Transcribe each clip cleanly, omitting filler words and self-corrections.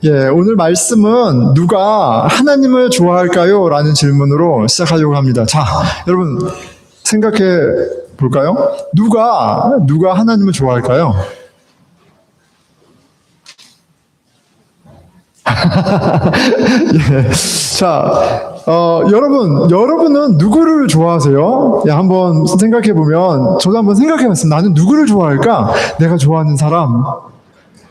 예, 오늘 말씀은 누가 하나님을 좋아할까요? 라는 질문으로 시작하려고 합니다. 자, 여러분 생각해 볼까요? 누가 하나님을 좋아할까요? 예. 자, 여러분은 누구를 좋아하세요? 예, 한번 생각해 보면, 저도 한번 생각해 봤습니다. 나는 누구를 좋아할까? 내가 좋아하는 사람.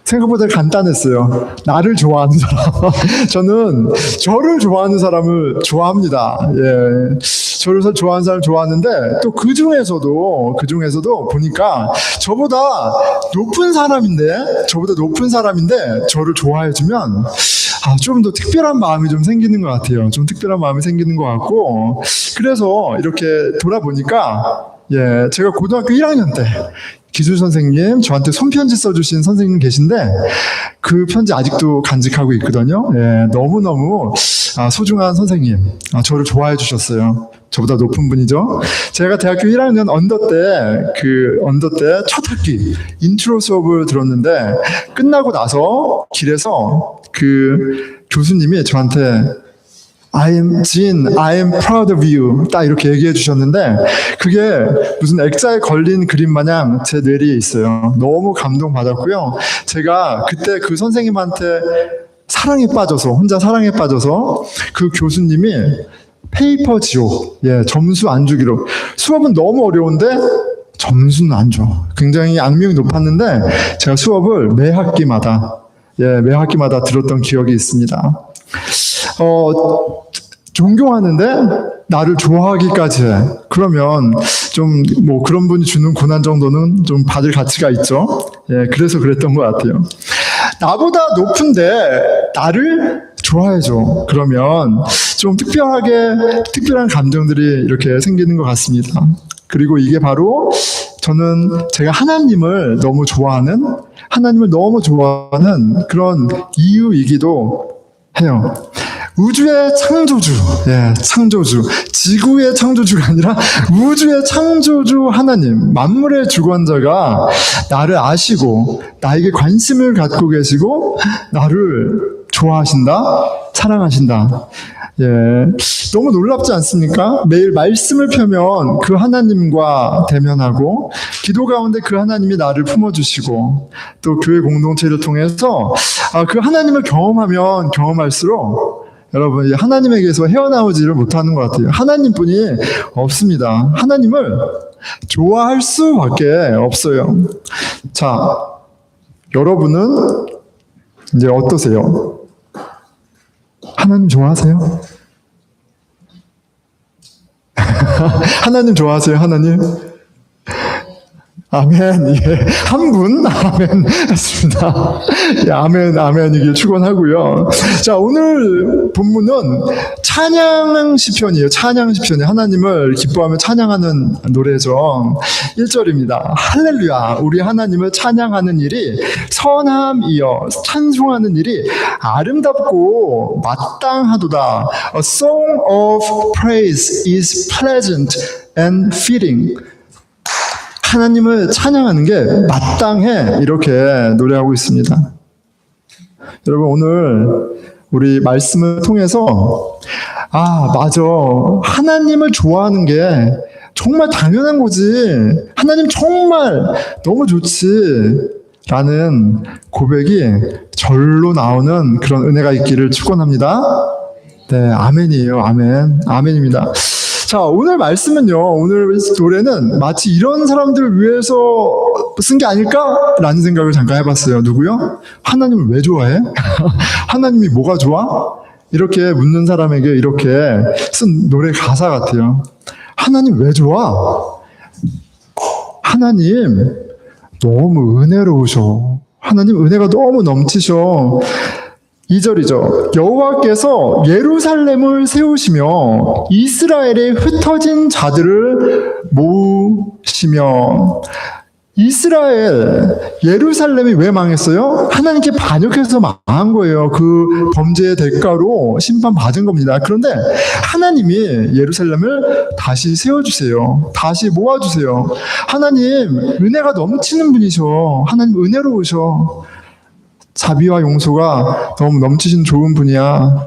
생각보다 간단했어요. 나를 좋아하는 사람. 저는 저를 좋아하는 사람을 좋아합니다. 예. 저를 좋아하는 사람을 좋아하는데, 또 그 중에서도 보니까 저보다 높은 사람인데, 저를 좋아해주면, 좀 더 특별한 마음이 좀 생기는 것 같아요. 좀 특별한 마음이 생기는 것 같고, 그래서 이렇게 돌아보니까, 예, 제가 고등학교 1학년 때, 기술 선생님, 저한테 손편지 써주신 선생님 계신데, 그 편지 아직도 간직하고 있거든요. 예, 너무너무 소중한 선생님, 저를 좋아해 주셨어요. 저보다 높은 분이죠. 제가 대학교 1학년 언더 때 첫 학기 인트로 수업을 들었는데, 끝나고 나서 길에서 그 교수님이 저한테 I am proud of you. 딱 이렇게 얘기해 주셨는데, 그게 무슨 액자에 걸린 그림 마냥 제 뇌리에 있어요. 너무 감동받았고요. 제가 그때 그 선생님한테 혼자 사랑에 빠져서 그 교수님이 페이퍼 지옥, 예, 점수 안 주기로. 수업은 너무 어려운데 점수는 안 줘. 굉장히 악명이 높았는데, 제가 수업을 매 학기마다 들었던 기억이 있습니다. 존경하는데 나를 좋아하기까지 해. 그러면 좀 그런 분이 주는 고난 정도는 좀 받을 가치가 있죠. 예, 그래서 그랬던 것 같아요. 나보다 높은데 나를 좋아해줘. 그러면 좀 특별한 감정들이 이렇게 생기는 것 같습니다. 그리고 이게 바로 저는 제가 하나님을 너무 좋아하는 그런 이유이기도 해요. 우주의 창조주, 지구의 창조주가 아니라 우주의 창조주 하나님, 만물의 주관자가 나를 아시고 나에게 관심을 갖고 계시고 나를 좋아하신다, 사랑하신다. 예, 너무 놀랍지 않습니까? 매일 말씀을 펴면 그 하나님과 대면하고, 기도 가운데 그 하나님이 나를 품어주시고, 또 교회 공동체를 통해서 그 하나님을 경험하면 경험할수록 여러분, 하나님에게서 헤어나오지를 못하는 것 같아요. 하나님뿐이 없습니다. 하나님을 좋아할 수밖에 없어요. 자, 여러분은 이제 어떠세요? 하나님 좋아하세요? 하나님 좋아하세요? 하나님? 아멘. 예. 한 분? 아멘. 했습니다. 예, 아멘이길 축원하고요. 자, 오늘 본문은 찬양 시편이에요. 하나님을 기뻐하며 찬양하는 노래죠. 1절입니다. 할렐루야. 우리 하나님을 찬양하는 일이 선함이여 찬송하는 일이 아름답고 마땅하도다. A song of praise is pleasant and fitting. 하나님을 찬양하는 게 마땅해, 이렇게 노래하고 있습니다. 여러분, 오늘 우리 말씀을 통해서 맞아, 하나님을 좋아하는 게 정말 당연한 거지, 하나님 정말 너무 좋지 라는 고백이 절로 나오는 그런 은혜가 있기를 축원합니다. 네, 아멘이에요. 아멘입니다. 자, 오늘 말씀은요, 오늘 노래는 마치 이런 사람들을 위해서 쓴 게 아닐까라는 생각을 잠깐 해봤어요. 누구요? 하나님을 왜 좋아해? 하나님이 뭐가 좋아? 이렇게 묻는 사람에게 이렇게 쓴 노래 가사 같아요. 하나님 왜 좋아? 하나님 너무 은혜로우셔. 하나님 은혜가 너무 넘치셔. 2절이죠. 여호와께서 예루살렘을 세우시며 이스라엘의 흩어진 자들을 모으시며. 예루살렘이 왜 망했어요? 하나님께 반역해서 망한 거예요. 그 범죄의 대가로 심판받은 겁니다. 그런데 하나님이 예루살렘을 다시 세워주세요. 다시 모아주세요. 하나님 은혜가 넘치는 분이셔. 하나님 은혜로우셔. 자비와 용서가 너무 넘치신 좋은 분이야.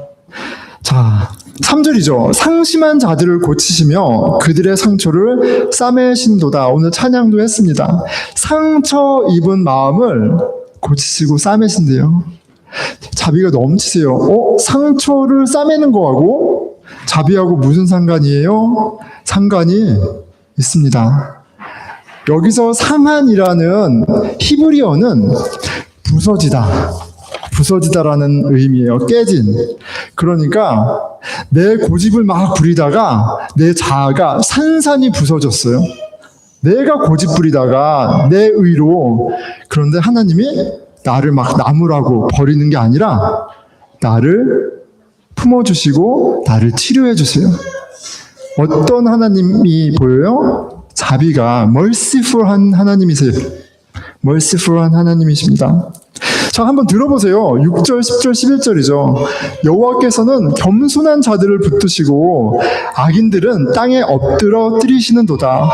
자, 3절이죠. 상심한 자들을 고치시며 그들의 상처를 싸매신도다. 오늘 찬양도 했습니다. 상처 입은 마음을 고치시고 싸매신대요. 자비가 넘치세요. 상처를 싸매는 거하고 자비하고 무슨 상관이에요? 상관이 있습니다. 여기서 상한이라는 히브리어는 부서지다라는 의미예요. 깨진. 그러니까 내 고집을 막 부리다가 내 자아가 산산이 부서졌어요. 내가 고집 부리다가 내 의로. 그런데 하나님이 나를 막 나무라고 버리는 게 아니라 나를 품어주시고 나를 치료해 주세요. 어떤 하나님이 보여요? 자비가 merciful한 하나님이세요. merciful한 하나님이십니다. 자, 한번 들어보세요. 6절, 10절, 11절이죠. 여호와께서는 겸손한 자들을 붙드시고 악인들은 땅에 엎드러 뜨리시는도다.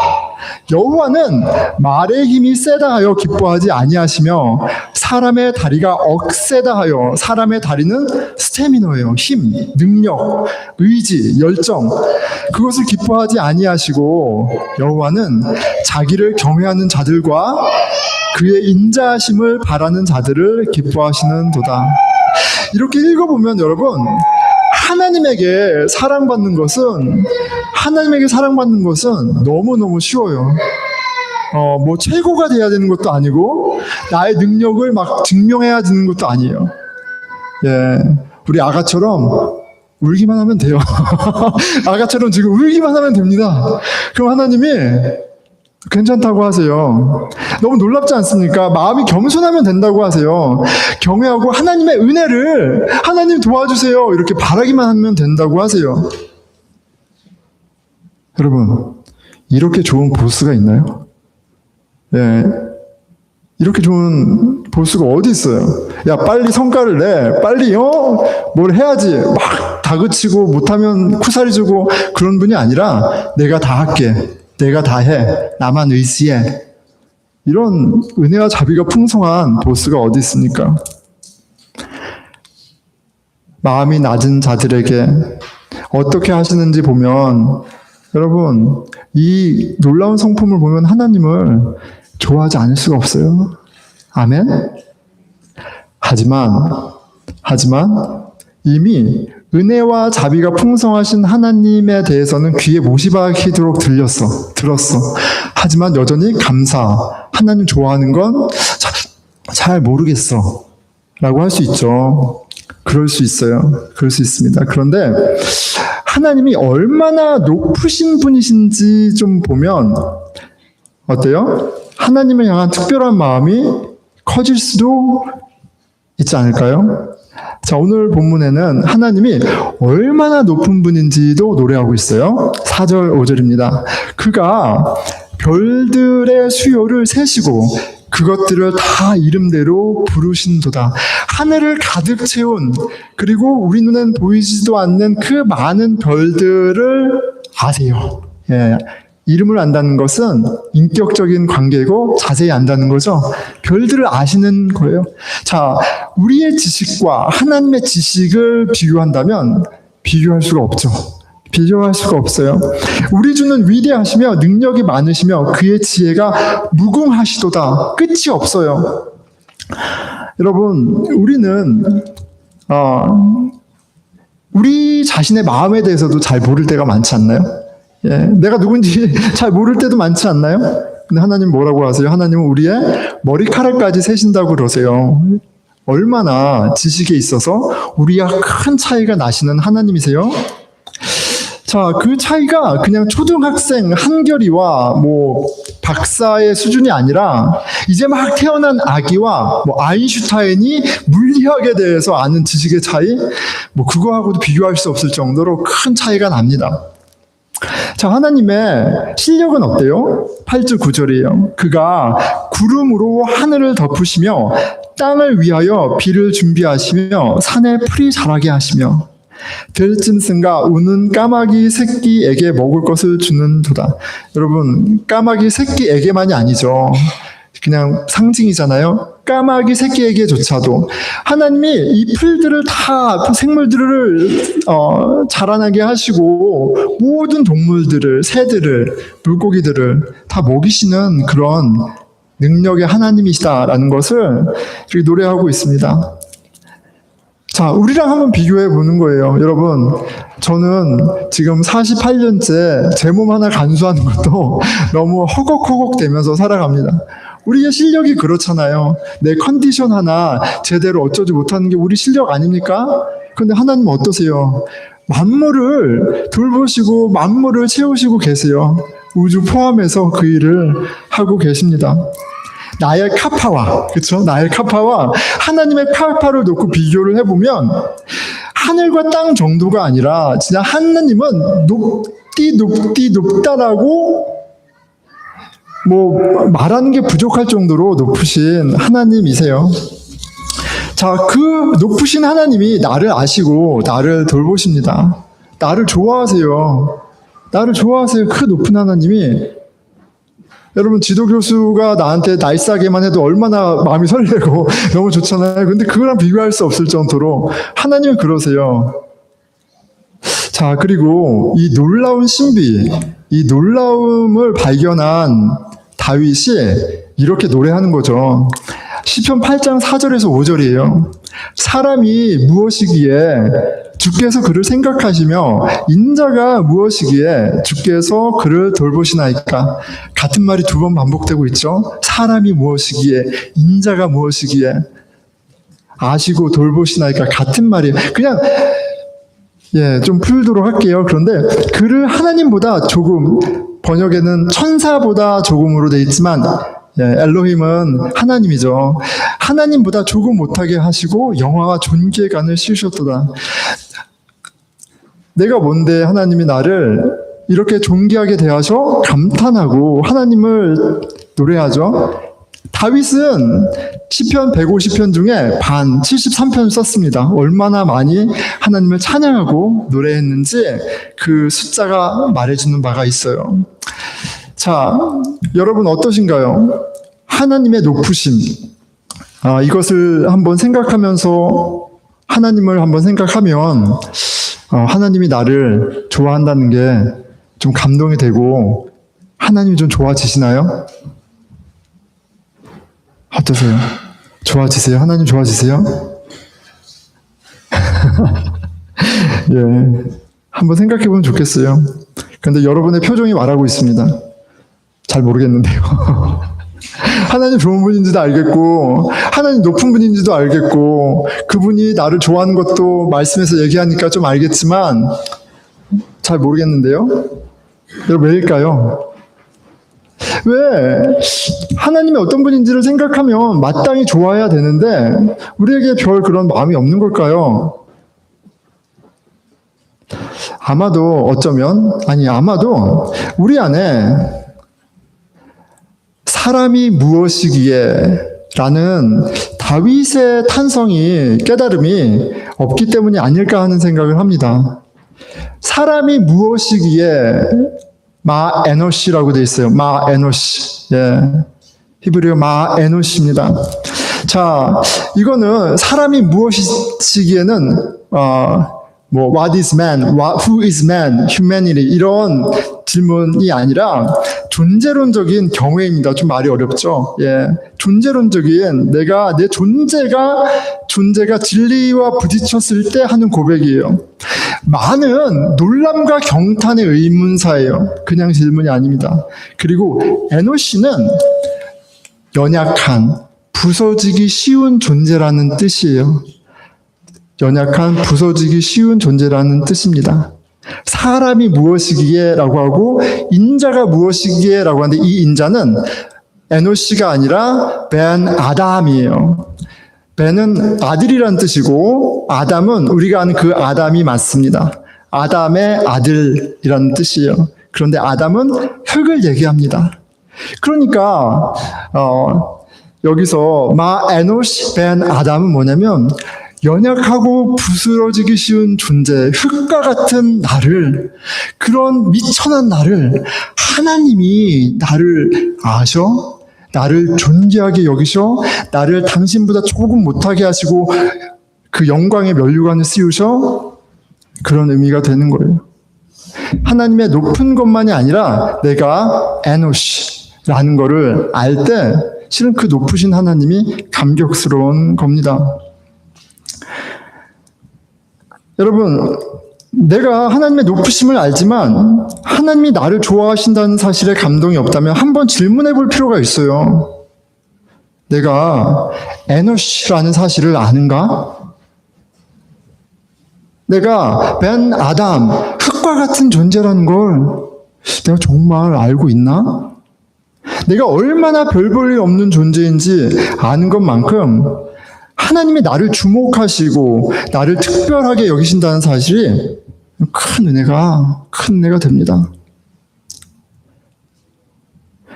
여호와는 말의 힘이 세다 하여 기뻐하지 아니하시며 사람의 다리가 억세다 하여. 사람의 다리는 스태미너예요. 힘, 능력, 의지, 열정. 그것을 기뻐하지 아니하시고 여호와는 자기를 경외하는 자들과 그의 인자하심을 바라는 자들을 기뻐하시는도다. 이렇게 읽어보면 여러분, 하나님에게 사랑받는 것은 너무너무 쉬워요. 뭐 최고가 돼야 되는 것도 아니고 나의 능력을 막 증명해야 되는 것도 아니에요. 예, 우리 아가처럼 울기만 하면 돼요. 아가처럼 지금 울기만 하면 됩니다. 그럼 하나님이 괜찮다고 하세요. 너무 놀랍지 않습니까? 마음이 겸손하면 된다고 하세요. 경외하고 하나님의 은혜를 하나님 도와주세요 이렇게 바라기만 하면 된다고 하세요. 여러분, 이렇게 좋은 보스가 있나요? 예, 이렇게 좋은 보스가 어디 있어요? 야, 빨리 성과를 내. 빨리 뭘 해야지. 막 다그치고 못하면 쿠사리 주고 그런 분이 아니라 내가 다 할게. 내가 다 해. 나만 의지해. 이런 은혜와 자비가 풍성한 보스가 어디 있습니까? 마음이 낮은 자들에게 어떻게 하시는지 보면 여러분, 이 놀라운 성품을 보면 하나님을 좋아하지 않을 수가 없어요. 아멘? 하지만 이미 은혜와 자비가 풍성하신 하나님에 대해서는 귀에 못이 박히도록 들었어. 하지만 여전히 하나님 좋아하는 건 잘 모르겠어 라고 할 수 있죠. 그럴 수 있어요. 그럴 수 있습니다. 그런데 하나님이 얼마나 높으신 분이신지 좀 보면 어때요? 하나님을 향한 특별한 마음이 커질 수도 있지 않을까요? 자, 오늘 본문에는 하나님이 얼마나 높은 분인지도 노래하고 있어요. 4절, 5절입니다. 그가 별들의 수요를 세시고 그것들을 다 이름대로 부르신도다. 하늘을 가득 채운, 그리고 우리 눈엔 보이지도 않는 그 많은 별들을 아세요. 예, 이름을 안다는 것은 인격적인 관계고 자세히 안다는 거죠. 별들을 아시는 거예요. 자, 우리의 지식과 하나님의 지식을 비교한다면 비교할 수가 없죠. 비교할 수가 없어요. 우리 주는 위대하시며 능력이 많으시며 그의 지혜가 무궁하시도다. 끝이 없어요. 여러분, 우리는 우리 자신의 마음에 대해서도 잘 모를 때가 많지 않나요? 예, 내가 누군지 잘 모를 때도 많지 않나요? 근데 하나님 뭐라고 하세요? 하나님은 우리의 머리카락까지 세신다고 그러세요. 얼마나 지식에 있어서 우리와 큰 차이가 나시는 하나님이세요? 자, 그 차이가 그냥 초등학생 한결이와 박사의 수준이 아니라 이제 막 태어난 아기와 아인슈타인이 물리학에 대해서 아는 지식의 차이, 그거하고도 비교할 수 없을 정도로 큰 차이가 납니다. 자, 하나님의 실력은 어때요? 8절 9절이에요. 그가 구름으로 하늘을 덮으시며 땅을 위하여 비를 준비하시며 산에 풀이 자라게 하시며 들짐승과 우는 까마귀 새끼에게 먹을 것을 주는도다. 여러분, 까마귀 새끼에게만이 아니죠. 그냥 상징이잖아요. 까마귀 새끼에게조차도 하나님이 이 풀들을 다 생물들을 자라나게 하시고 모든 동물들을, 새들을, 물고기들을 다 먹이시는 그런 능력의 하나님이시다라는 것을 이렇게 노래하고 있습니다. 자, 우리랑 한번 비교해 보는 거예요. 여러분, 저는 지금 48년째 제 몸 하나 간수하는 것도 너무 허걱허걱 되면서 살아갑니다. 우리의 실력이 그렇잖아요. 내 컨디션 하나 제대로 어쩌지 못하는 게 우리 실력 아닙니까? 그런데 하나님은 어떠세요? 만물을 돌보시고 만물을 채우시고 계세요. 우주 포함해서 그 일을 하고 계십니다. 나의 카파와, 그렇죠? 나의 카파와 하나님의 카파를 놓고 비교를 해보면 하늘과 땅 정도가 아니라 진짜 하나님은 높다라고 말하는 게 부족할 정도로 높으신 하나님이세요. 자, 그 높으신 하나님이 나를 아시고 나를 돌보십니다. 나를 좋아하세요. 나를 좋아하세요. 그 높은 하나님이. 여러분, 지도교수가 나한테 날싸게만 해도 얼마나 마음이 설레고 너무 좋잖아요. 근데 그거랑 비교할 수 없을 정도로 하나님은 그러세요. 자, 그리고 이 놀라운 신비, 이 놀라움을 발견한 다윗이 이렇게 노래하는 거죠. 시편 8장 4절에서 5절이에요. 사람이 무엇이기에 주께서 그를 생각하시며 인자가 무엇이기에 주께서 그를 돌보시나이까. 같은 말이 두 번 반복되고 있죠. 사람이 무엇이기에 인자가 무엇이기에 아시고 돌보시나이까. 같은 말이에요. 그냥 좀 풀도록 할게요. 그런데 그를 하나님보다 조금, 번역에는 천사보다 조금으로 돼 있지만 엘로힘은 하나님이죠. 하나님보다 조금 못하게 하시고 영화와 존귀감을 씌우셨도다. 내가 뭔데 하나님이 나를 이렇게 존귀하게 대하셔? 감탄하고 하나님을 노래하죠. 다윗은 시편 150편 중에 반 73편을 썼습니다. 얼마나 많이 하나님을 찬양하고 노래했는지 그 숫자가 말해주는 바가 있어요. 자, 여러분 어떠신가요? 하나님의 높으심, 이것을 한번 생각하면서 하나님을 한번 생각하면 하나님이 나를 좋아한다는 게 좀 감동이 되고 하나님이 좀 좋아지시나요? 어떠세요? 좋아지세요? 하나님 좋아지세요? 한번 생각해 보면 좋겠어요. 그런데 여러분의 표정이 말하고 있습니다. 잘 모르겠는데요. 하나님 좋은 분인지도 알겠고 하나님 높은 분인지도 알겠고 그분이 나를 좋아하는 것도 말씀에서 얘기하니까 좀 알겠지만 잘 모르겠는데요. 여러분, 왜일까요? 왜 하나님이 어떤 분인지를 생각하면 마땅히 좋아해야 되는데 우리에게 별 그런 마음이 없는 걸까요? 아마도 우리 안에 사람이 무엇이기에 라는 다윗의 깨달음이 없기 때문이 아닐까 하는 생각을 합니다. 사람이 무엇이기에 마에노시라고 되어 있어요. 마에노시. 히브리어 마에노시입니다. 자, 이거는 사람이 무엇이기에는 what is man, who is man, humanity 이런 질문이 아니라 존재론적인 경외입니다. 좀 말이 어렵죠. 존재론적인 내 존재가 진리와 부딪혔을 때 하는 고백이에요. 많은 놀람과 경탄의 의문사예요. 그냥 질문이 아닙니다. 그리고 에노시는 연약한, 부서지기 쉬운 존재라는 뜻이에요. 연약한, 부서지기 쉬운 존재라는 뜻입니다. 사람이 무엇이기에 라고 하고 인자가 무엇이기에 라고 하는데 이 인자는 에노시가 아니라 벤 아담이에요. 벤은 아들이란 뜻이고 아담은 우리가 아는 그 아담이 맞습니다. 아담의 아들이라는 뜻이에요. 그런데 아담은 흙을 얘기합니다. 그러니까 여기서 마 에노시 벤 아담은 뭐냐면 연약하고 부스러지기 쉬운 존재, 흙과 같은 나를, 그런 미천한 나를 하나님이 나를 아셔? 나를 존귀하게 여기셔 나를 당신보다 조금 못하게 하시고 그 영광의 면류관을 씌우셔 그런 의미가 되는 거예요. 하나님의 높은 것만이 아니라 내가 에노시라는 거를 알 때 실은 그 높으신 하나님이 감격스러운 겁니다. 여러분, 내가 하나님의 높으심을 알지만 하나님이 나를 좋아하신다는 사실에 감동이 없다면 한번 질문해 볼 필요가 있어요. 내가 에노시라는 사실을 아는가? 내가 벤 아담, 흙과 같은 존재라는 걸 내가 정말 알고 있나? 내가 얼마나 별 볼 일 없는 존재인지 아는 것만큼 하나님이 나를 주목하시고 나를 특별하게 여기신다는 사실이 큰 은혜가 됩니다.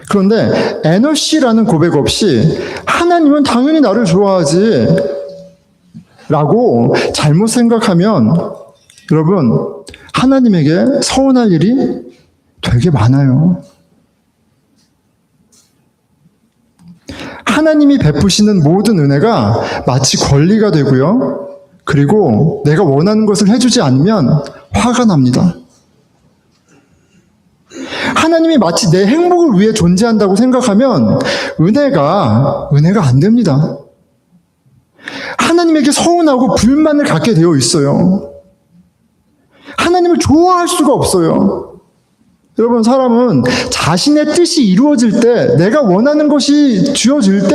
그런데 에너시라는 고백 없이 하나님은 당연히 나를 좋아하지 라고 잘못 생각하면 여러분 하나님에게 서운할 일이 되게 많아요. 하나님이 베푸시는 모든 은혜가 마치 권리가 되고요. 그리고 내가 원하는 것을 해주지 않으면 화가 납니다. 하나님이 마치 내 행복을 위해 존재한다고 생각하면 은혜가 안 됩니다. 하나님에게 서운하고 불만을 갖게 되어 있어요. 하나님을 좋아할 수가 없어요. 여러분, 사람은 자신의 뜻이 이루어질 때, 내가 원하는 것이 주어질 때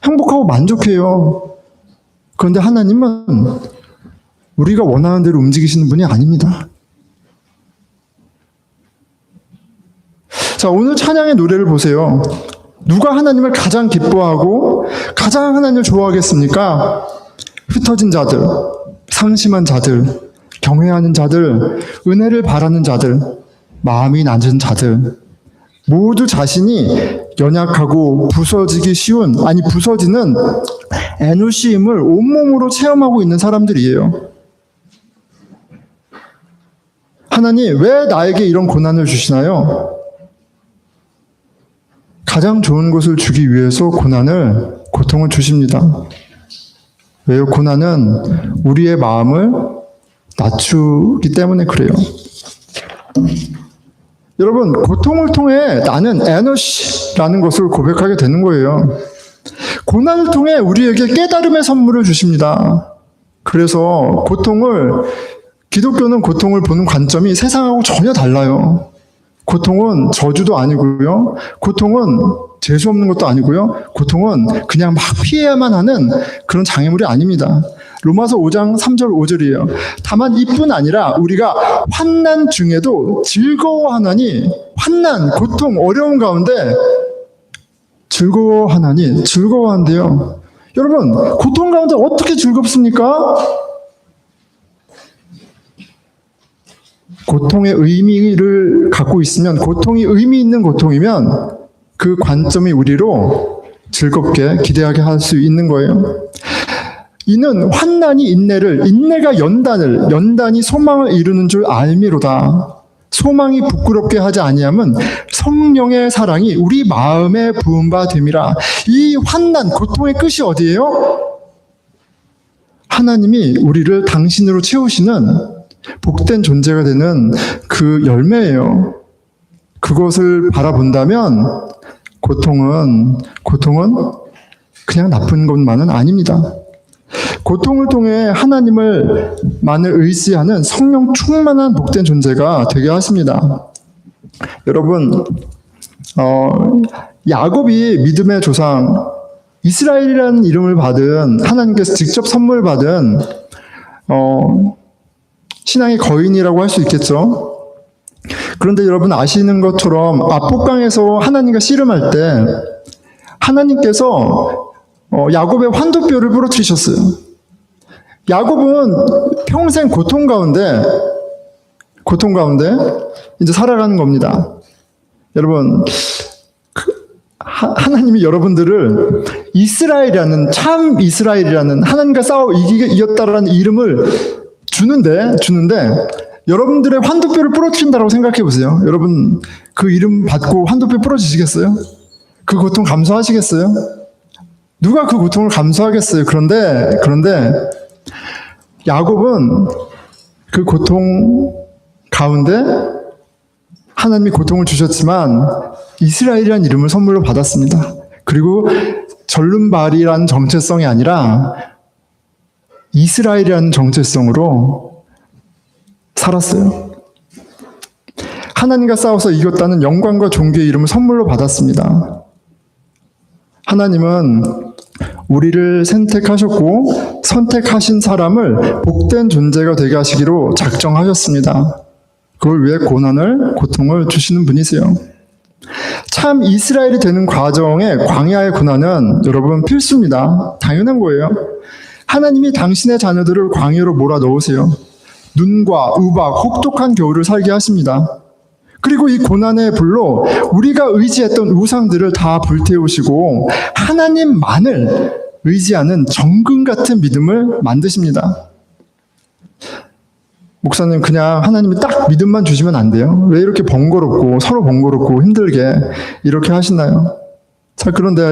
행복하고 만족해요. 그런데 하나님은 우리가 원하는 대로 움직이시는 분이 아닙니다. 자, 오늘 찬양의 노래를 보세요. 누가 하나님을 가장 기뻐하고 가장 하나님을 좋아하겠습니까? 흩어진 자들, 상심한 자들, 경외하는 자들, 은혜를 바라는 자들, 마음이 낮은 자들, 모두 자신이 연약하고 부서지는 에노시임을 온몸으로 체험하고 있는 사람들이에요. 하나님, 왜 나에게 이런 고난을 주시나요? 가장 좋은 것을 주기 위해서 고통을 주십니다. 왜요? 고난은 우리의 마음을 낮추기 때문에 그래요. 여러분, 고통을 통해 나는 에너시라는 것을 고백하게 되는 거예요. 고난을 통해 우리에게 깨달음의 선물을 주십니다. 그래서 기독교는 고통을 보는 관점이 세상하고 전혀 달라요. 고통은 저주도 아니고요. 고통은 재수 없는 것도 아니고요. 고통은 그냥 막 피해야만 하는 그런 장애물이 아닙니다. 로마서 5장 3절 5절이에요. 다만 이뿐 아니라 우리가 환난 중에도 즐거워하나니, 고통, 어려운 가운데 즐거워한대요. 여러분, 고통 가운데 어떻게 즐겁습니까? 고통의 의미를 갖고 있으면, 고통이 의미 있는 고통이면 그 관점이 우리로 즐겁게 기대하게 할 수 있는 거예요. 이는 환난이 인내가 연단이 소망을 이루는 줄 알미로다. 소망이 부끄럽게 하지 아니함은 성령의 사랑이 우리 마음에 부은 바 됨이라. 이 환난, 고통의 끝이 어디예요? 하나님이 우리를 당신으로 채우시는 복된 존재가 되는 그 열매예요. 그것을 바라본다면 고통은 그냥 나쁜 것만은 아닙니다. 고통을 통해 하나님만을 의지하는 성령 충만한 복된 존재가 되게 하십니다. 여러분, 야곱이 믿음의 조상, 이스라엘이라는 이름을 받은, 하나님께서 직접 선물 받은 신앙의 거인이라고 할 수 있겠죠. 그런데 여러분 아시는 것처럼 압복강에서 하나님과 씨름할 때 하나님께서 야곱의 환도뼈를 부러뜨리셨어요. 야곱은 평생 고통 가운데 이제 살아가는 겁니다. 여러분, 하나님이 여러분들을 참 이스라엘이라는 하나님과 싸워 이겼다라는 이름을 주는데 여러분들의 환도뼈를 부러뜨린다고 생각해 보세요. 여러분 그 이름 받고 환도뼈 부러지시겠어요? 그 고통 감수하시겠어요? 누가 그 고통을 감수하겠어요? 그런데 야곱은 그 고통 가운데 하나님이 고통을 주셨지만 이스라엘이라는 이름을 선물로 받았습니다. 그리고 절름발이라는 정체성이 아니라 이스라엘이라는 정체성으로 살았어요. 하나님과 싸워서 이겼다는 영광과 존귀의 이름을 선물로 받았습니다. 하나님은 우리를 선택하셨고 선택하신 사람을 복된 존재가 되게 하시기로 작정하셨습니다. 그걸 위해 고통을 주시는 분이세요. 참 이스라엘이 되는 과정에 광야의 고난은 여러분 필수입니다. 당연한 거예요. 하나님이 당신의 자녀들을 광야로 몰아넣으세요. 눈과 우박, 혹독한 겨울을 살게 하십니다. 그리고 이 고난의 불로 우리가 의지했던 우상들을 다 불태우시고 하나님만을 의지하는 정금 같은 믿음을 만드십니다. 목사님, 그냥 하나님이 딱 믿음만 주시면 안 돼요? 왜 이렇게 번거롭고 서로 번거롭고 힘들게 이렇게 하시나요? 자, 그런데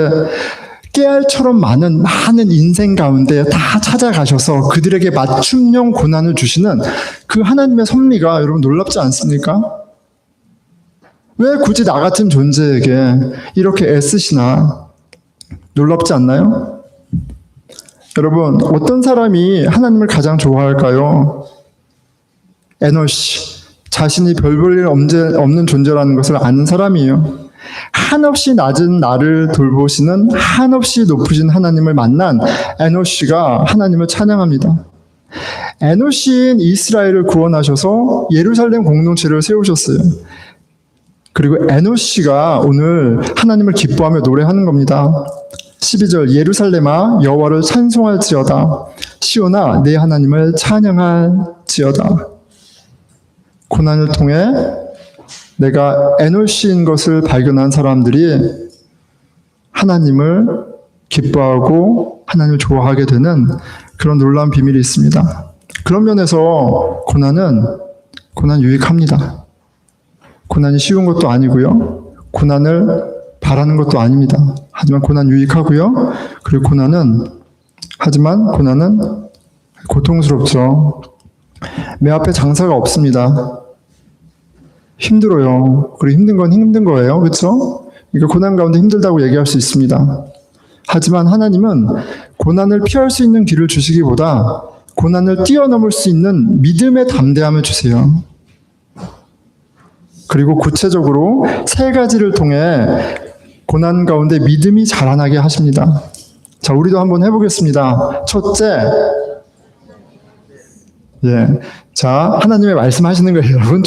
깨알처럼 많은 인생 가운데 다 찾아가셔서 그들에게 맞춤형 고난을 주시는 그 하나님의 섭리가 여러분 놀랍지 않습니까? 왜 굳이 나 같은 존재에게 이렇게 애쓰시나? 놀랍지 않나요? 여러분, 어떤 사람이 하나님을 가장 좋아할까요? 에노시, 자신이 별 볼 일 없는 존재라는 것을 아는 사람이에요. 한없이 낮은 나를 돌보시는 한없이 높으신 하나님을 만난 에노시가 하나님을 찬양합니다. 에노시인 이스라엘을 구원하셔서 예루살렘 공동체를 세우셨어요. 그리고 에노시가 오늘 하나님을 기뻐하며 노래하는 겁니다. 12절, 예루살렘아 여호와를 찬송할지어다. 시온아 내 하나님을 찬양할지어다. 고난을 통해 내가 에노시인 것을 발견한 사람들이 하나님을 기뻐하고 하나님을 좋아하게 되는 그런 놀라운 비밀이 있습니다. 그런 면에서 고난 유익합니다. 고난이 쉬운 것도 아니고요. 고난을 바라는 것도 아닙니다. 하지만 고난 유익하고요. 그리고 고난은 고통스럽죠. 내 앞에 장사가 없습니다. 힘들어요. 그리고 힘든 건 힘든 거예요. 그렇죠? 그러니까 고난 가운데 힘들다고 얘기할 수 있습니다. 하지만 하나님은 고난을 피할 수 있는 길을 주시기보다 고난을 뛰어넘을 수 있는 믿음의 담대함을 주세요. 그리고 구체적으로 3가지를 통해 고난 가운데 믿음이 자라나게 하십니다. 자, 우리도 한번 해보겠습니다. 첫째, 자, 하나님의 말씀하시는 거예요, 여러분.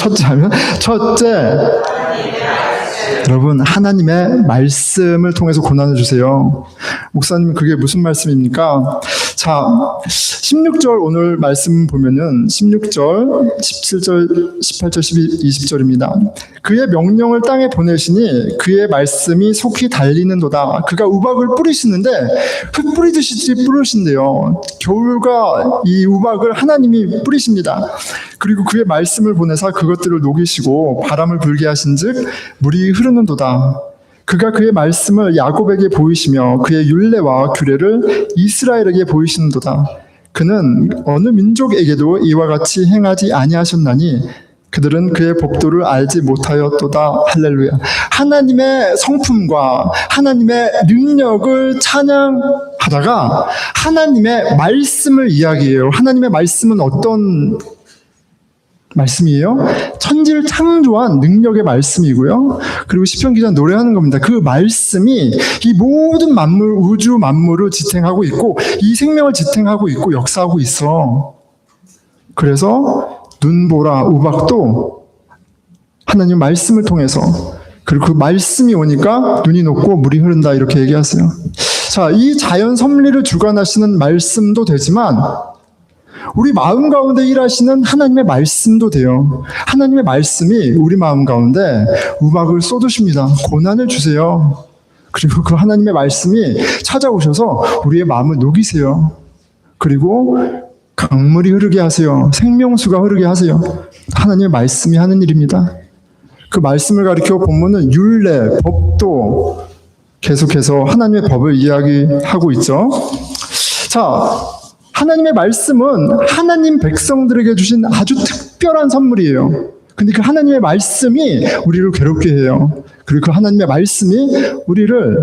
여러분, 하나님의 말씀을 통해서 고난을 주세요. 목사님, 그게 무슨 말씀입니까? 자, 16절 오늘 말씀 보면은 16절, 17절, 18절, 20절입니다. 그의 명령을 땅에 보내시니 그의 말씀이 속히 달리는도다. 그가 우박을 뿌리시는데 흙 뿌리듯이 뿌리신대요. 겨울과 이 우박을 하나님이 뿌리십니다. 그리고 그의 말씀을 보내사 그것들을 녹이시고 바람을 불게 하신즉 물이 흐르는도다. 그가 그의 말씀을 야곱에게 보이시며 그의 율례와 규례를 이스라엘에게 보이시는도다. 그는 어느 민족에게도 이와 같이 행하지 아니하셨나니 그들은 그의 법도를 알지 못하였도다. 할렐루야. 하나님의 성품과 하나님의 능력을 찬양하다가 하나님의 말씀을 이야기해요. 하나님의 말씀은 어떤 말씀이에요? 천지를 창조한 능력의 말씀이고요. 그리고 시편 기자는 노래하는 겁니다. 그 말씀이 이 모든 만물, 우주 만물을 지탱하고 있고 이 생명을 지탱하고 있고 역사하고 있어. 그래서 눈보라, 우박도 하나님 말씀을 통해서, 그리고 그 말씀이 오니까 눈이 녹고 물이 흐른다, 이렇게 얘기하세요. 자, 이 자연 섭리를 주관하시는 말씀도 되지만 우리 마음 가운데 일하시는 하나님의 말씀도 돼요. 하나님의 말씀이 우리 마음 가운데 우박을 쏟으십니다. 고난을 주세요. 그리고 그 하나님의 말씀이 찾아오셔서 우리의 마음을 녹이세요. 그리고 강물이 흐르게 하세요. 생명수가 흐르게 하세요. 하나님의 말씀이 하는 일입니다. 그 말씀을 가리켜 본문은 율례, 법도, 계속해서 하나님의 법을 이야기하고 있죠. 자, 하나님의 말씀은 하나님 백성들에게 주신 아주 특별한 선물이에요. 근데 그 하나님의 말씀이 우리를 괴롭게 해요. 그리고 그 하나님의 말씀이 우리를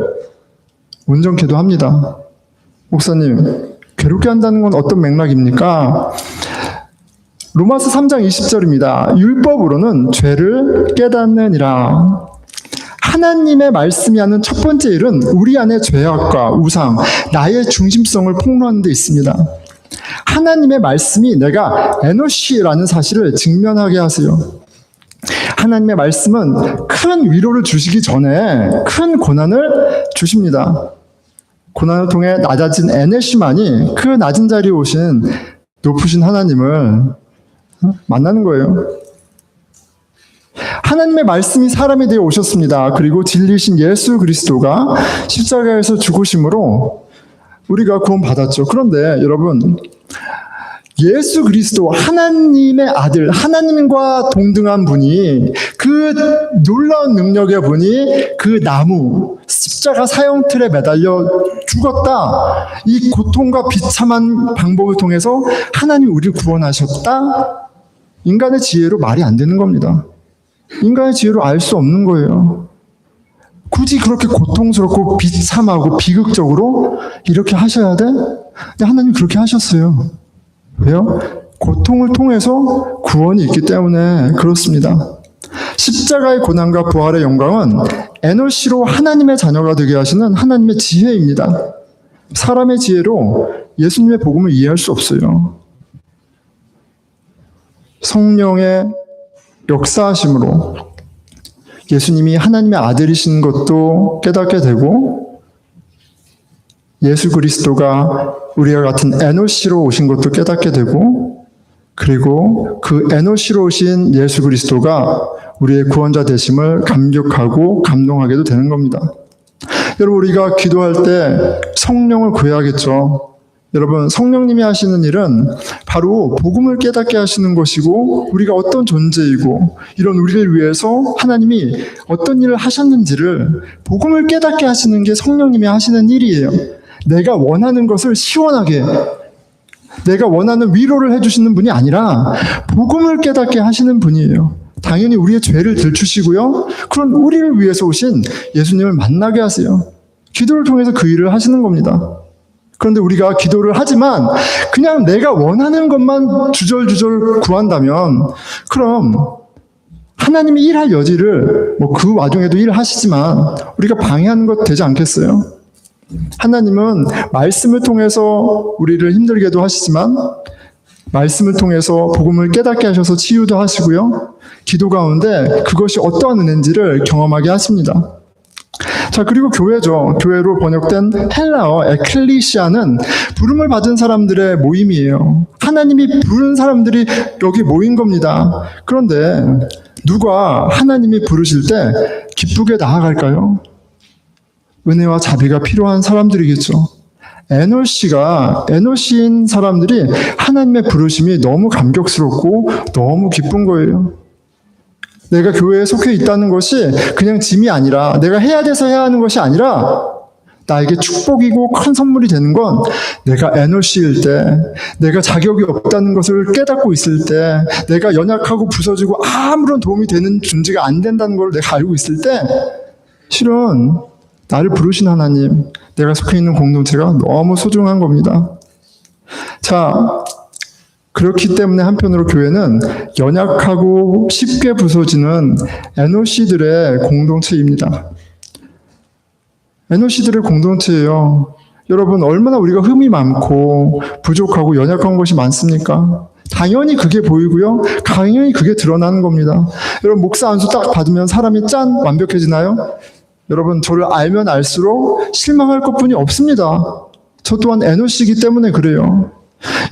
온전케도 합니다. 목사님, 괴롭게 한다는 건 어떤 맥락입니까? 로마서 3장 20절입니다. 율법으로는 죄를 깨닫느니라. 하나님의 말씀이 하는 첫 번째 일은 우리 안에 죄악과 우상, 나의 중심성을 폭로하는 데 있습니다. 하나님의 말씀이 내가 에노시라는 사실을 직면하게 하세요. 하나님의 말씀은 큰 위로를 주시기 전에 큰 고난을 주십니다. 고난을 통해 낮아진 에노시만이 그 낮은 자리에 오신 높으신 하나님을 만나는 거예요. 하나님의 말씀이 사람이 되어 오셨습니다. 그리고 진리신 예수 그리스도가 십자가에서 죽으심으로 우리가 구원받았죠. 그런데 여러분, 예수 그리스도 하나님의 아들, 하나님과 동등한 분이, 그 놀라운 능력의 분이 그 나무, 십자가 사형틀에 매달려 죽었다. 이 고통과 비참한 방법을 통해서 하나님이 우리를 구원하셨다. 인간의 지혜로 말이 안 되는 겁니다. 인간의 지혜로 알 수 없는 거예요. 굳이 그렇게 고통스럽고 비참하고 비극적으로 이렇게 하셔야 돼? 근데 하나님 그렇게 하셨어요. 왜요? 고통을 통해서 구원이 있기 때문에 그렇습니다. 십자가의 고난과 부활의 영광은 에노시로 하나님의 자녀가 되게 하시는 하나님의 지혜입니다. 사람의 지혜로 예수님의 복음을 이해할 수 없어요. 성령의 역사하심으로 예수님이 하나님의 아들이신 것도 깨닫게 되고, 예수 그리스도가 우리와 같은 에노시로 오신 것도 깨닫게 되고, 그리고 그 에노시로 오신 예수 그리스도가 우리의 구원자 되심을 감격하고 감동하게도 되는 겁니다. 여러분, 우리가 기도할 때 성령을 구해야겠죠. 여러분, 성령님이 하시는 일은 바로 복음을 깨닫게 하시는 것이고, 우리가 어떤 존재이고 이런 우리를 위해서 하나님이 어떤 일을 하셨는지를 복음을 깨닫게 하시는 게 성령님이 하시는 일이에요. 내가 원하는 것을 시원하게, 내가 원하는 위로를 해주시는 분이 아니라 복음을 깨닫게 하시는 분이에요. 당연히 우리의 죄를 들추시고요, 그런 우리를 위해서 오신 예수님을 만나게 하세요. 기도를 통해서 그 일을 하시는 겁니다. 그런데 우리가 기도를 하지만 그냥 내가 원하는 것만 주절주절 구한다면, 그럼 하나님이 일할 여지를, 그 와중에도 일하시지만 우리가 방해하는 것 되지 않겠어요? 하나님은 말씀을 통해서 우리를 힘들게도 하시지만, 말씀을 통해서 복음을 깨닫게 하셔서 치유도 하시고요, 기도 가운데 그것이 어떠한 은혜인지를 경험하게 하십니다. 자, 그리고 교회죠. 교회로 번역된 헬라어 에클리시아는 부름을 받은 사람들의 모임이에요. 하나님이 부른 사람들이 여기 모인 겁니다. 그런데 누가 하나님이 부르실 때 기쁘게 나아갈까요? 은혜와 자비가 필요한 사람들이겠죠. 에노시인 사람들이 하나님의 부르심이 너무 감격스럽고 너무 기쁜 거예요. 내가 교회에 속해 있다는 것이 그냥 짐이 아니라, 내가 해야 돼서 해야 하는 것이 아니라 나에게 축복이고 큰 선물이 되는 건, 내가 에노시일 때, 내가 자격이 없다는 것을 깨닫고 있을 때, 내가 연약하고 부서지고 아무런 도움이 되는 존재가 안 된다는 걸 내가 알고 있을 때, 실은 나를 부르신 하나님, 내가 속해 있는 공동체가 너무 소중한 겁니다. 자, 그렇기 때문에 한편으로 교회는 연약하고 쉽게 부서지는 에노시들의 공동체입니다. 에노시들의 공동체예요. 여러분, 얼마나 우리가 흠이 많고 부족하고 연약한 것이 많습니까? 당연히 그게 보이고요, 당연히 그게 드러나는 겁니다. 여러분, 목사 안수 딱 받으면 사람이 짠 완벽해지나요? 여러분, 저를 알면 알수록 실망할 것뿐이 없습니다. 저 또한 에노시이기 때문에 그래요.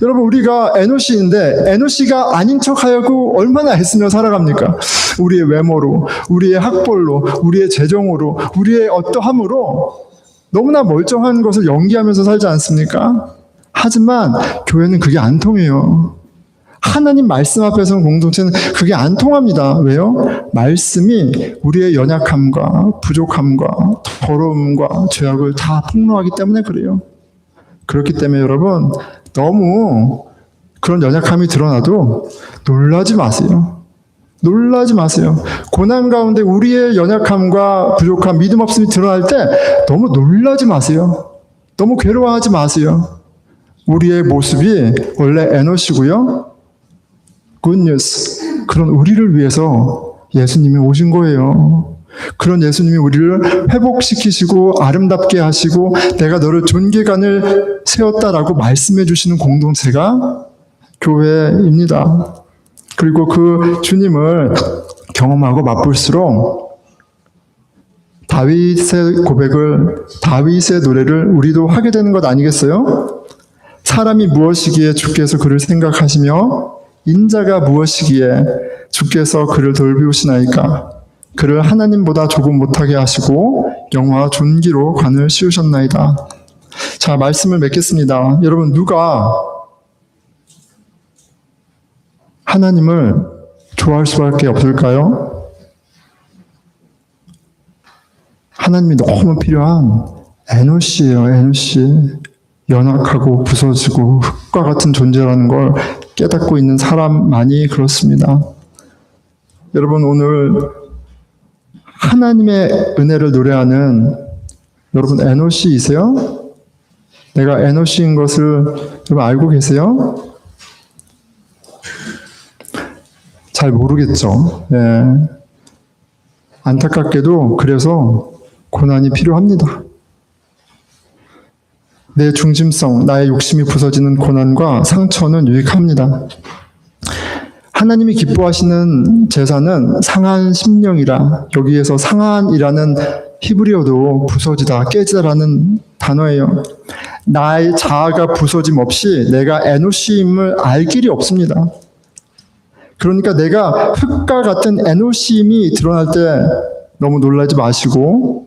여러분, 우리가 에노시인데 에노시가 아닌 척하고 얼마나 애쓰며 살아갑니까? 우리의 외모로, 우리의 학벌로, 우리의 재정으로, 우리의 어떠함으로 너무나 멀쩡한 것을 연기하면서 살지 않습니까? 하지만 교회는 그게 안 통해요. 하나님 말씀 앞에서는 공동체는 그게 안 통합니다. 왜요? 말씀이 우리의 연약함과 부족함과 더러움과 죄악을 다 폭로하기 때문에 그래요. 그렇기 때문에 여러분, 너무 그런 연약함이 드러나도 놀라지 마세요. 놀라지 마세요. 고난 가운데 우리의 연약함과 부족함, 믿음 없음이 드러날 때 너무 놀라지 마세요. 너무 괴로워하지 마세요. 우리의 모습이 원래 에너시고요. 굿뉴스. 그런 우리를 위해서 예수님이 오신 거예요. 그런 예수님이 우리를 회복시키시고 아름답게 하시고 내가 너를 존귀간을 세웠다라고 말씀해 주시는 공동체가 교회입니다. 그리고 그 주님을 경험하고 맛볼수록 다윗의 고백을, 다윗의 노래를 우리도 하게 되는 것 아니겠어요? 사람이 무엇이기에 주께서 그를 생각하시며 인자가 무엇이기에 주께서 그를 돌보시나이까. 그를 하나님보다 조금 못하게 하시고 영화와 존귀로 관을 씌우셨나이다. 자, 말씀을 맺겠습니다. 여러분, 누가 하나님을 좋아할 수밖에 없을까요? 하나님이 너무 필요한 에노시예요. 에노시. 연약하고 부서지고 흙과 같은 존재라는 걸 깨닫고 있는 사람만이 그렇습니다. 여러분, 오늘 하나님의 은혜를 노래하는 여러분 에노시이세요? 내가 에노시인 것을 여러분 알고 계세요? 잘 모르겠죠. 예. 안타깝게도 그래서 고난이 필요합니다. 내 중심성, 나의 욕심이 부서지는 고난과 상처는 유익합니다. 하나님이 기뻐하시는 제사는 상한 심령이라, 여기에서 상한이라는 히브리어도 부서지다, 깨지다라는 단어예요. 나의 자아가 부서짐 없이 내가 에노시임을 알 길이 없습니다. 그러니까 내가 흙과 같은 에노시임이 드러날 때 너무 놀라지 마시고,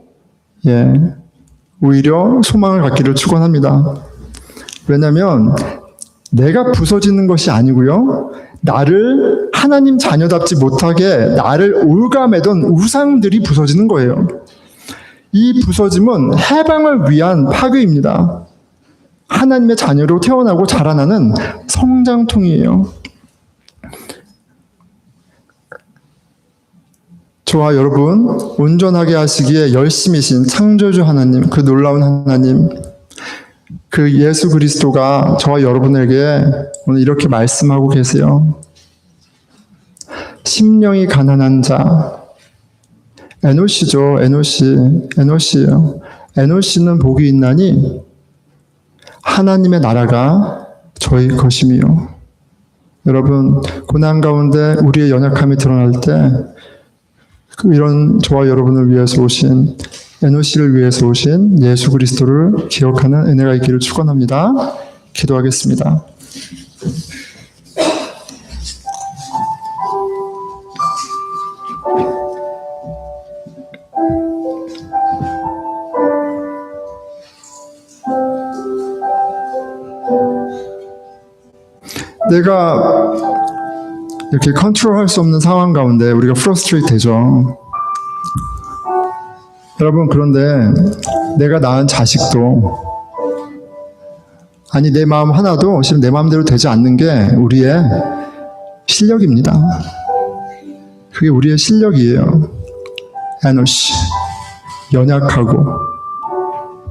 오히려 소망을 갖기를 축원합니다. 왜냐하면 내가 부서지는 것이 아니고요, 나를 하나님 자녀답지 못하게 나를 올가매던 우상들이 부서지는 거예요. 이 부서짐은 해방을 위한 파괴입니다. 하나님의 자녀로 태어나고 자라나는 성장통이에요. 저와 여러분, 온전하게 하시기에 열심이신 창조주 하나님, 그 놀라운 하나님, 그 예수 그리스도가 저와 여러분에게 오늘 이렇게 말씀하고 계세요. 심령이 가난한 자, 에노시죠. 에노시예요. 에노시는 복이 있나니 하나님의 나라가 저희 것이며. 여러분, 고난 가운데 우리의 연약함이 드러날 때 이런 저와 여러분을 위해서 오신, 에노시를 위해서 오신 예수 그리스도를 기억하는 은혜가 있기를 축원합니다. 기도하겠습니다. 내가 이렇게 컨트롤할 수 없는 상황 가운데 우리가 프러스트레이트 되죠. 여러분, 그런데 내가 낳은 자식도, 아니 내 마음 하나도 지금 내 마음대로 되지 않는 게 우리의 실력입니다. 그게 우리의 실력이에요. 에너시, 연약하고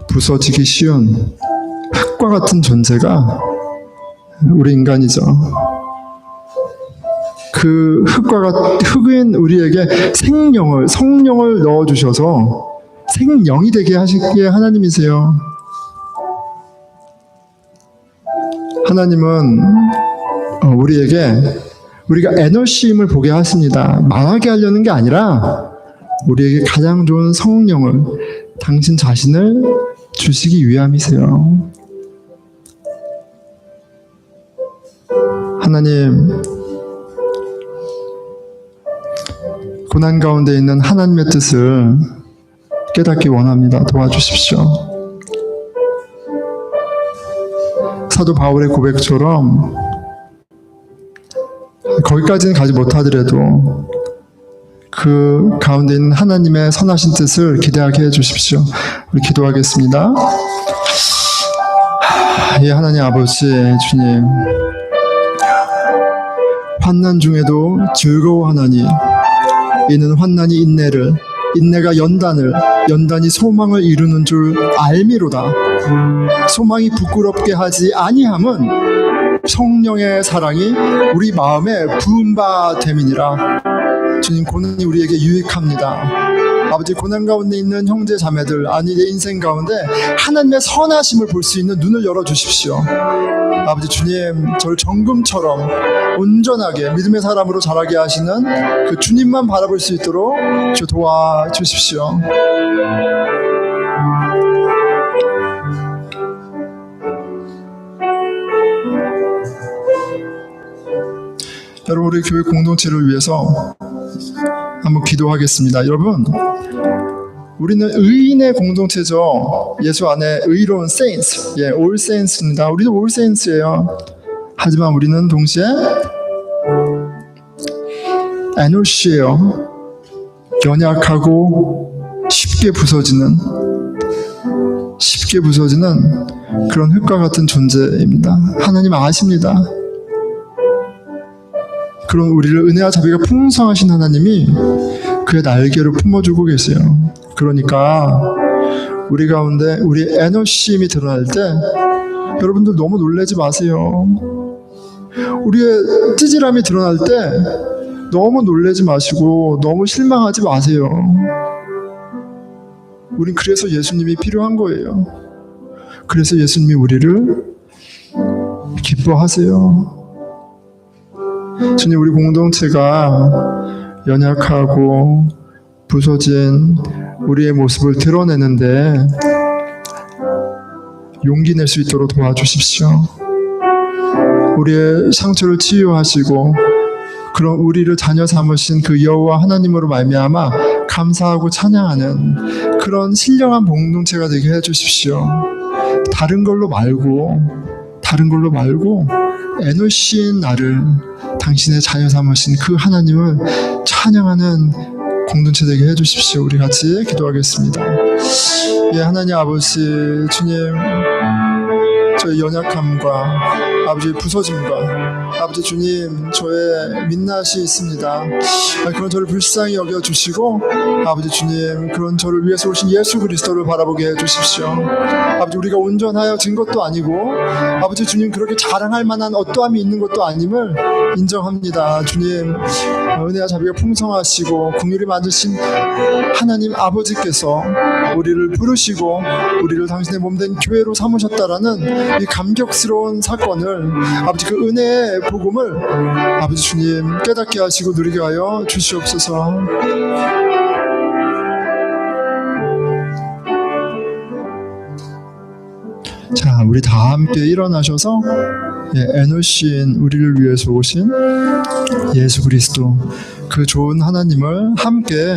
부서지기 쉬운 흙과 같은 존재가 우리 인간이죠. 그 흙인 우리에게 성령을 넣어주셔서 생명이 되게 하시기에 하나님이세요. 하나님은 우리가 에너시임을 보게 하십니다. 망하게 하려는 게 아니라 우리에게 가장 좋은 성령을, 당신 자신을 주시기 위함이세요. 하나님, 고난 가운데 있는 하나님의 뜻을 깨닫기 원합니다. 도와주십시오. 사도 바울의 고백처럼 거기까지는 가지 못하더라도 그 가운데 있는 하나님의 선하신 뜻을 기대하게 해주십시오. 우리 기도하겠습니다. 예, 하나님 아버지, 주님, 환난 중에도 즐거워하나니 이는 환난이 인내를, 인내가 연단을, 연단이 소망을 이루는 줄 알미로다. 소망이 부끄럽게 하지 아니함은 성령의 사랑이 우리 마음에 부은 바 됨이니라. 주님, 고난이 우리에게 유익합니다. 아버지, 고난 가운데 있는 형제 자매들, 아니 내 인생 가운데 하나님의 선하심을 볼 수 있는 눈을 열어주십시오. 아버지 주님, 저를 정금처럼 온전하게 믿음의 사람으로 자라게 하시는 그 주님만 바라볼 수 있도록 주 도와주십시오. 여러분, 우리 교회 공동체를 위해서 한번 기도하겠습니다. 여러분, 우리는 의인의 공동체죠. 예수 안에 의로운 saints, 예, all saints입니다. 우리도 all saints예요. 하지만 우리는 동시에 에너시예요. 연약하고 쉽게 부서지는 그런 흙과 같은 존재입니다. 하나님 아십니다. 그런 우리를 은혜와 자비가 풍성하신 하나님이 그의 날개로 품어주고 계세요. 그러니까 우리 가운데 우리 에너심이 드러날 때 여러분들 너무 놀라지 마세요. 우리의 찌질함이 드러날 때 너무 놀라지 마시고 너무 실망하지 마세요. 우린 그래서 예수님이 필요한 거예요. 그래서 예수님이 우리를 기뻐하세요. 주님, 우리 공동체가 연약하고 부서진 우리의 모습을 드러내는데 용기 낼 수 있도록 도와주십시오. 우리의 상처를 치유하시고 그런 우리를 자녀 삼으신 그 여호와 하나님으로 말미암아 감사하고 찬양하는 그런 신령한 공동체가 되게 해주십시오. 다른 걸로 말고 에너시인 나를 당신의 자녀 삼으신 그 하나님을 찬양하는 공동체 되게 해주십시오. 우리 같이 기도하겠습니다. 예, 하나님 아버지, 주님, 저의 연약함과 아버지 부서짐과 아버지 주님, 저의 민낯이 있습니다. 그런 저를 불쌍히 여겨주시고 아버지 주님, 그런 저를 위해서 오신 예수 그리스도를 바라보게 해주십시오. 아버지, 우리가 온전하여진 것도 아니고 아버지 주님, 그렇게 자랑할 만한 어떠함이 있는 것도 아님을 인정합니다. 주님, 은혜와 자비가 풍성하시고 긍휼이 많으신 하나님 아버지께서 우리를 부르시고 우리를 당신의 몸된 교회로 삼으셨다라는 이 감격스러운 사건을, 아버지 그 은혜의 복음을 아버지 주님 깨닫게 하시고 누리게 하여 주시옵소서. 자, 우리 다 함께 일어나셔서 에너시인 우리를 위해서 오신 예수 그리스도, 그 좋은 하나님을 함께